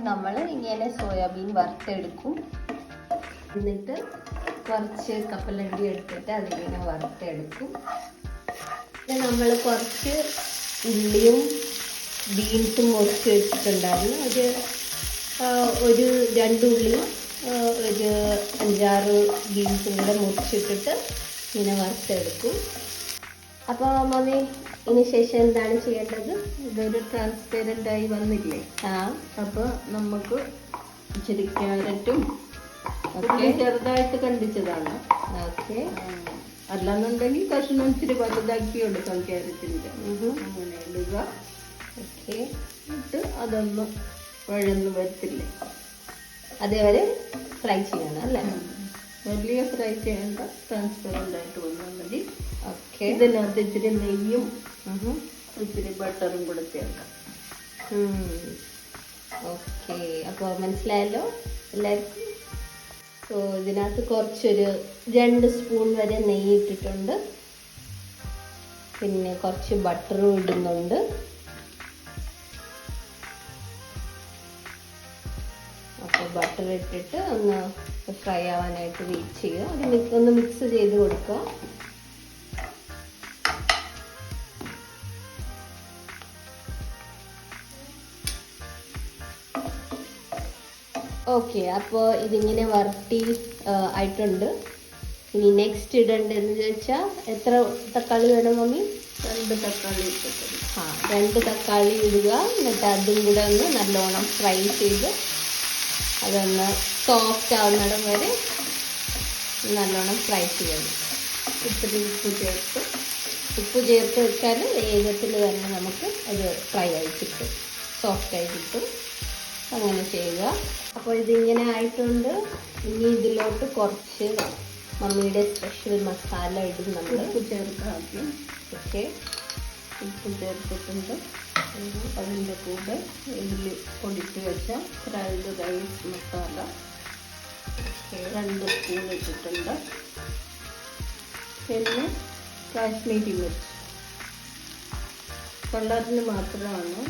നമ്മൾ ഇങ്ങനെ സോയാബീൻ വറുത്തെടുക്കും. എന്നിട്ട് കുറച്ച് കപ്പലണ്ടി എടുത്തിട്ട് അതിങ്ങനെ വറുത്തെടുക്കും. പിന്നെ നമ്മൾ കുറച്ച് ഉള്ളിയും ബീൻസും മുറിച്ച് വെച്ചിട്ടുണ്ടായിരുന്നു. ഒരു 2 ഉള്ളിയും ഒരു 5-6 ബീൻസും കൂടെ മുറിച്ചിട്ടിട്ട് ഇങ്ങനെ വറുത്തെടുക്കും. അപ്പോൾ മമ്മി ഇതിന് ശേഷം എന്താണ് ചെയ്യേണ്ടത്? ഇതൊരു ട്രാൻസ്പെറൻ്റ് ആയി വന്നില്ലേ? അപ്പോൾ നമുക്ക് ഇച്ചിരി ക്യാരറ്റും ഒക്കെ ചെറുതായിട്ട് കണ്ടിച്ചതാണ്. ഓക്കെ. അല്ലാന്നുണ്ടെങ്കിൽ കഷ്ണം ഇച്ചിരി വലുതാക്കി എടുക്കാം ക്യാരറ്റിൻ്റെ. അങ്ങനെ ഇടുക. ഓക്കെ. ഇട്ട് അതൊന്നും വഴന്ന് വരത്തില്ലേ, അതേവരെ ഫ്രൈ ചെയ്യണം അല്ലേ? വലിയ ഫ്രൈ ചെയ്യേണ്ട, ട്രാൻസ്പെറൻ്റ് ആയിട്ട് വന്നാൽ മതി. ഓക്കെ. ഇതിനകത്ത് ഇച്ചിരി നെയ്യും ഇച്ചിരി ബട്ടറും കൂടെ ചേർക്കാം. ഓക്കെ. അപ്പോൾ മനസ്സിലായല്ലോ എല്ലാവർക്കും. സോ ഇതിനകത്ത് കുറച്ചൊരു 2 സ്പൂൺ വരെ നെയ്യ് ഇട്ടിട്ടുണ്ട്. പിന്നെ കുറച്ച് ബട്ടറും ഇടുന്നുണ്ട്. അപ്പോൾ ബട്ടർ ഇട്ടിട്ട് ഒന്ന് ഫ്രൈ ആവാനായിട്ട് വെയിറ്റ് ചെയ്യുക. അത് ഒന്ന് മിക്സ് ചെയ്ത് കൊടുക്കുക. ഓക്കെ. അപ്പോൾ ഇതിങ്ങനെ വരട്ടി ആയിട്ടുണ്ട്. ഇനി നെക്സ്റ്റ് ഇടേണ്ടതെന്ന് ചോദിച്ചാൽ എത്ര തക്കാളി വേണം മമ്മി? 2 തക്കാളി ഇട്ടിട്ട് 2 തക്കാളി ഇടുക. എന്നിട്ട് അതും കൂടെ ഒന്ന് നല്ലോണം ഫ്രൈ ചെയ്ത് അതൊന്ന് സോഫ്റ്റ് ആവുന്നിടം വരെ നല്ലോണം ഫ്രൈ ചെയ്യണം. ഇത്തിരി ഉപ്പ് ചേർത്ത് വെച്ചാൽ വേഗത്തിൽ തന്നെ നമുക്ക് അത് ഫ്രൈ ആയി കിട്ടും, സോഫ്റ്റ് ആയി കിട്ടും. അങ്ങനെ ചെയ്യുക. അപ്പോൾ ഇതിങ്ങനെ ആയിട്ടുണ്ട്. ഇനി ഇതിലോട്ട് കുറച്ച് മമ്മിയുടെ സ്പെഷ്യൽ മസാല ഇടും നമ്മൾ. ഉപ്പ് ചേർക്കാം. ഓക്കെ. ഉപ്പ് ചേർത്തിട്ടുണ്ട്. അതിൻ്റെ കൂടെ ഇതിൽ പൊടിച്ച് വെച്ച ഫ്രൈഡ് റൈസ് മസാല 2 സ്പൂൺ ഇട്ടിട്ടുണ്ട്. പിന്നെ കാശ്മീരി മിർച്ച് കളറിന് മാത്രമാണ്.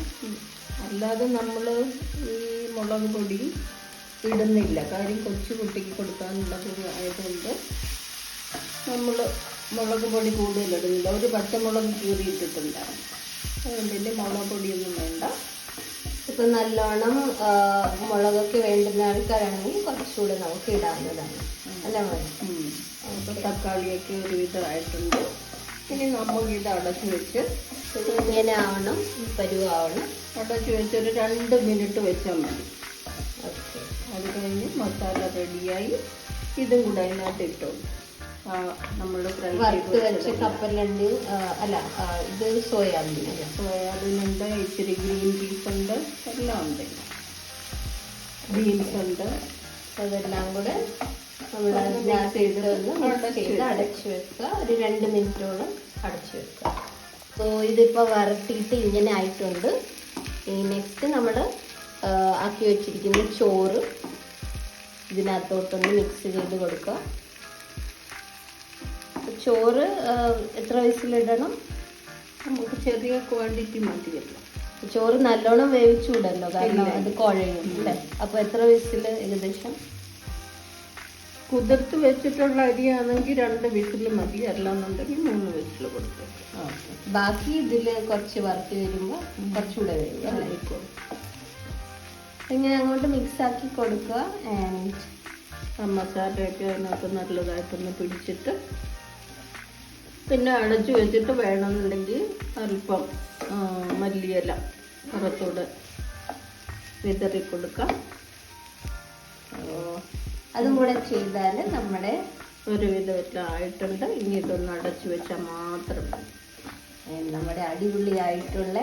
അല്ലാതെ നമ്മൾ ഈ മുളക് പൊടി ഇടുന്നില്ല. കാര്യം കൊച്ചു കുട്ടിക്ക് കൊടുക്കാനുള്ളത് ആയതുകൊണ്ട് നമ്മൾ മുളക് പൊടി കൂടുതലിടുന്നില്ല. ഒരു പച്ചമുളക് കീറിയിട്ടിട്ടുണ്ടാകും. അതുകൊണ്ട് മുളക് പൊടിയൊന്നും വേണ്ട. ഇപ്പം നല്ലോണം മുളകൊക്കെ വേണ്ടുന്ന ആൾക്കാരാണെങ്കിൽ കുറച്ചുകൂടെ നമുക്ക് ഇടാവുന്നതാണ് അല്ല മതി. അപ്പോൾ തക്കാളിയൊക്കെ ഒരുവിധമായിട്ടുണ്ട്. ഇനി നമുക്കിത് അടച്ചു വെച്ച് ഇങ്ങനെ ആവണം, പരുവാവണം. അടച്ചു വെച്ച് ഒരു 2 മിനിറ്റ് വെച്ചാൽ മതി. ഓക്കെ. അത് കഴിഞ്ഞ് മസാല റെഡിയായി. ഇതും കൂടെ അതിനകത്ത് ഇട്ടോളൂ. നമ്മൾ ഫ്രൈ വറുത്ത് വെച്ച് കപ്പലണ്ടി അല്ല, ഇത് സോയാബീൻ. സോയാബീനുണ്ട്, ഇച്ചിരി ഗ്രീൻ പീസ് ഉണ്ട്, എല്ലാം ഉണ്ട്. ബീൻസ് ഉണ്ട്. അതെല്ലാം കൂടെ നമ്മൾ അടച്ചു വെക്കുക. ഒരു 2 മിനിറ്റോളം അടച്ചു വെക്കുക. സോ ഇതിപ്പോൾ വറുത്തിട്ട് ഇങ്ങനെ ആയിട്ടുണ്ട്. ഇനി നെക്സ്റ്റ് നമ്മൾ ആക്കി വെച്ചിരിക്കുന്ന ചോറ് ഇതിനകത്തോട്ടൊന്ന് മിക്സ് ചെയ്ത് കൊടുക്കുക. ചോറ് എത്ര വിസിലിടണം? നമുക്ക് ചെറിയ ക്വാണ്ടിറ്റി മതിയല്ലോ. ചോറ് നല്ലോണം വേവിച്ചുവിടല്ലോ, കാരണം അത് കുഴയും അല്ലേ? അപ്പോൾ എത്ര വിസിൽ ഏകദേശം? കുതിർത്ത് വെച്ചിട്ടുള്ള അരിയാണെങ്കിൽ 2 വിസിൽ മതി. അല്ലാന്നുണ്ടെങ്കിൽ 3 വിസിൽ കൊടുത്തു. ബാക്കി ഇതിൽ കുറച്ച് വറുത്ത് വരുമ്പോൾ കുറച്ചുകൂടെ വരും അല്ലേ? ഇങ്ങനെ അങ്ങോട്ട് മിക്സ് ആക്കി കൊടുക്കുക. ആൻഡ് മസാലയൊക്കെ അതിനകത്ത് നല്ലതായിട്ടൊന്ന് പിടിച്ചിട്ട് പിന്നെ അടച്ചു വെച്ചിട്ട് വേണമെന്നുണ്ടെങ്കിൽ അല്പം മല്ലിയില പുറത്തൂടെ വിതറി കൊടുക്കാം. അതും കൂടെ ചെയ്താൽ നമ്മുടെ ഒരുവിധം എല്ലാം ആയിട്ടുണ്ട്. ഇനി ഇതൊന്ന് അടച്ചു വെച്ചാൽ മാത്രം നമ്മുടെ അടിപൊളിയായിട്ടുള്ള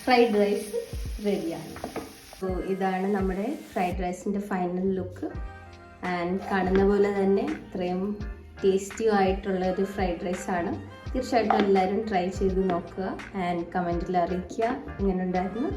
ഫ്രൈഡ് റൈസ് റെഡിയാണ്. അപ്പോൾ ഇതാണ് നമ്മുടെ ഫ്രൈഡ് റൈസിൻ്റെ ഫൈനൽ ലുക്ക്. ആൻഡ് കാണുന്ന പോലെ തന്നെ ഇത്രയും ടേസ്റ്റിയും ആയിട്ടുള്ള ഒരു ഫ്രൈഡ് റൈസാണ്. തീർച്ചയായിട്ടും എല്ലാവരും ട്രൈ ചെയ്ത് നോക്കുക ആൻഡ് കമൻറ്റിൽ അറിയിക്കുക എങ്ങനെ ഉണ്ടായിരുന്നു.